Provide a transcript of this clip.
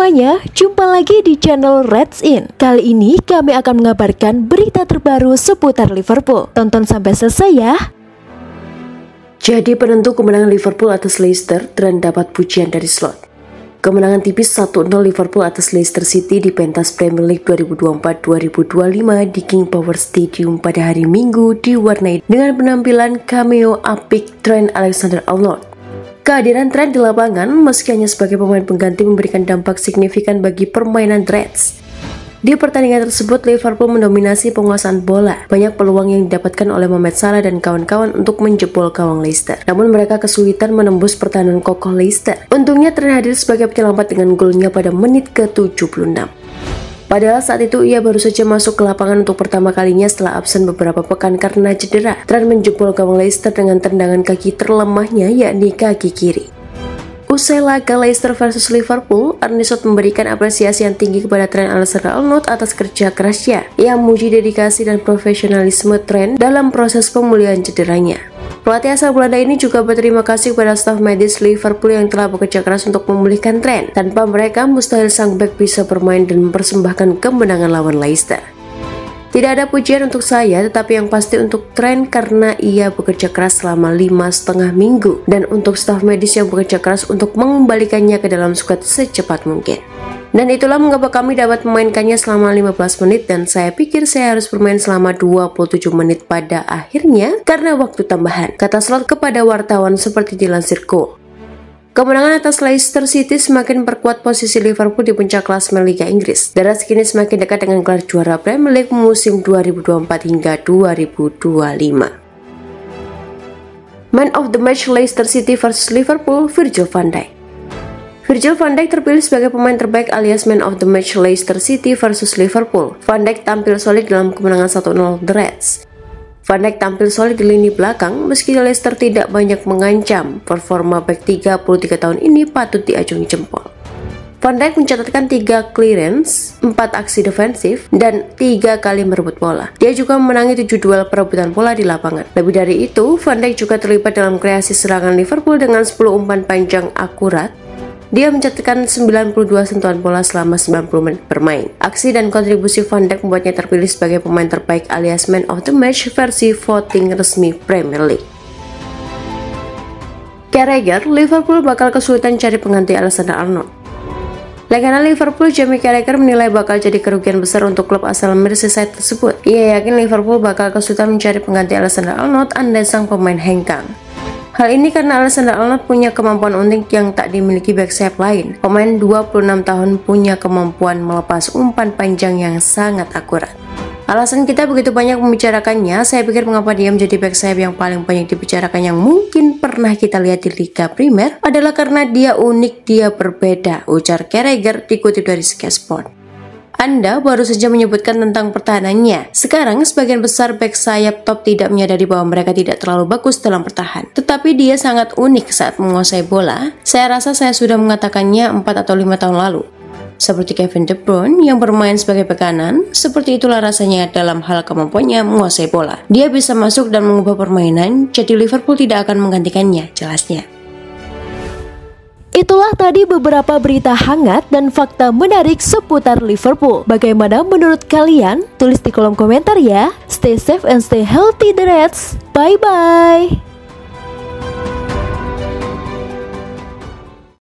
semuanya, jumpa lagi di channel Reds In. Kali ini kami akan mengabarkan berita terbaru seputar Liverpool. Tonton sampai selesai ya. Jadi penentu kemenangan Liverpool atas Leicester, Trent dapat pujian dari Slot. Kemenangan tipis 1-0 Liverpool atas Leicester City di pentas Premier League 2024-2025 di King Power Stadium pada hari Minggu diwarnai dengan penampilan cameo apik Trent Alexander-Arnold. Kehadiran Trent di lapangan, meski hanya sebagai pemain pengganti, memberikan dampak signifikan bagi permainan Reds. Di pertandingan tersebut, Liverpool mendominasi penguasaan bola. Banyak peluang yang didapatkan oleh Mohamed Salah dan kawan-kawan untuk menjebol gawang Leicester. Namun mereka kesulitan menembus pertahanan kokoh Leicester. Untungnya Trent hadir sebagai penyelamat dengan golnya pada menit ke-76. Padahal saat itu ia baru saja masuk ke lapangan untuk pertama kalinya setelah absen beberapa pekan karena cedera. Trent menjebol gawang Leicester dengan tendangan kaki terlemahnya, yakni kaki kiri. Usai laga Leicester versus Liverpool, Arne Slot memberikan apresiasi yang tinggi kepada Trent Alexander-Arnold atas kerja kerasnya. Ia memuji dedikasi dan profesionalisme Trent dalam proses pemulihan cederanya. Pelatih asal Belanda ini juga berterima kasih kepada staf medis Liverpool yang telah bekerja keras untuk memulihkan Trent. Tanpa mereka, mustahil sang bek bisa bermain dan mempersembahkan kemenangan lawan Leicester. Tidak ada pujian untuk saya, tetapi yang pasti untuk Trent karena ia bekerja keras selama 5,5 minggu, dan untuk staf medis yang bekerja keras untuk mengembalikannya ke dalam skuad secepat mungkin. Dan itulah mengapa kami dapat memainkannya selama 15 menit dan saya pikir saya harus bermain selama 27 menit pada akhirnya karena waktu tambahan, kata Slot kepada wartawan seperti dilansir Goal. Kemenangan atas Leicester City semakin perkuat posisi Liverpool di puncak klasemen Liga Inggris. Daras kini semakin dekat dengan gelar juara Premier League musim 2024 hingga 2025. Man of the match Leicester City versus Liverpool, Virgil van Dijk. Virgil van Dijk terpilih sebagai pemain terbaik alias Man of the Match Leicester City versus Liverpool. Van Dijk tampil solid dalam kemenangan 1-0 The Reds. Van Dijk tampil solid di lini belakang meski Leicester tidak banyak mengancam. Performa bek 33 tahun ini patut diacungi jempol. Van Dijk mencatatkan 3 clearance, 4 aksi defensif, dan 3 kali merebut bola. Dia juga memenangi 7 duel perebutan bola di lapangan. Lebih dari itu, Van Dijk juga terlibat dalam kreasi serangan Liverpool dengan 10 umpan panjang akurat. Dia mencatatkan 92 sentuhan bola selama 90 menit bermain. Aksi dan kontribusi Van Dijk membuatnya terpilih sebagai pemain terbaik alias Man of the Match versi voting resmi Premier League. Carragher, Liverpool bakal kesulitan cari pengganti Alexander-Arnold. Legenda Liverpool Jamie Carragher menilai bakal jadi kerugian besar untuk klub asal Merseyside tersebut. Ia yakin Liverpool bakal kesulitan mencari pengganti Alexander-Arnold andai sang pemain hengkang. Hal ini karena Alexander-Arnold punya kemampuan unik yang tak dimiliki bek sayap lain. Pemain 26 tahun punya kemampuan melepas umpan panjang yang sangat akurat. Alasan kita begitu banyak membicarakannya, saya pikir mengapa dia menjadi bek sayap yang paling banyak dibicarakan yang mungkin pernah kita lihat di Liga Primer adalah karena dia unik, dia berbeda, ujar Carragher dikutip dari Sky Sport. Anda baru saja menyebutkan tentang pertahanannya. Sekarang sebagian besar bek sayap top tidak menyadari bahwa mereka tidak terlalu bagus dalam bertahan. Tetapi dia sangat unik saat menguasai bola. Saya rasa saya sudah mengatakannya 4 atau 5 tahun lalu. Seperti Kevin De Bruyne yang bermain sebagai bek kanan, seperti itulah rasanya dalam hal kemampuannya menguasai bola. Dia bisa masuk dan mengubah permainan, jadi Liverpool tidak akan menggantikannya, jelasnya. Itulah tadi beberapa berita hangat dan fakta menarik seputar Liverpool. Bagaimana menurut kalian? Tulis di kolom komentar ya. Stay safe and stay healthy the Reds. Bye bye.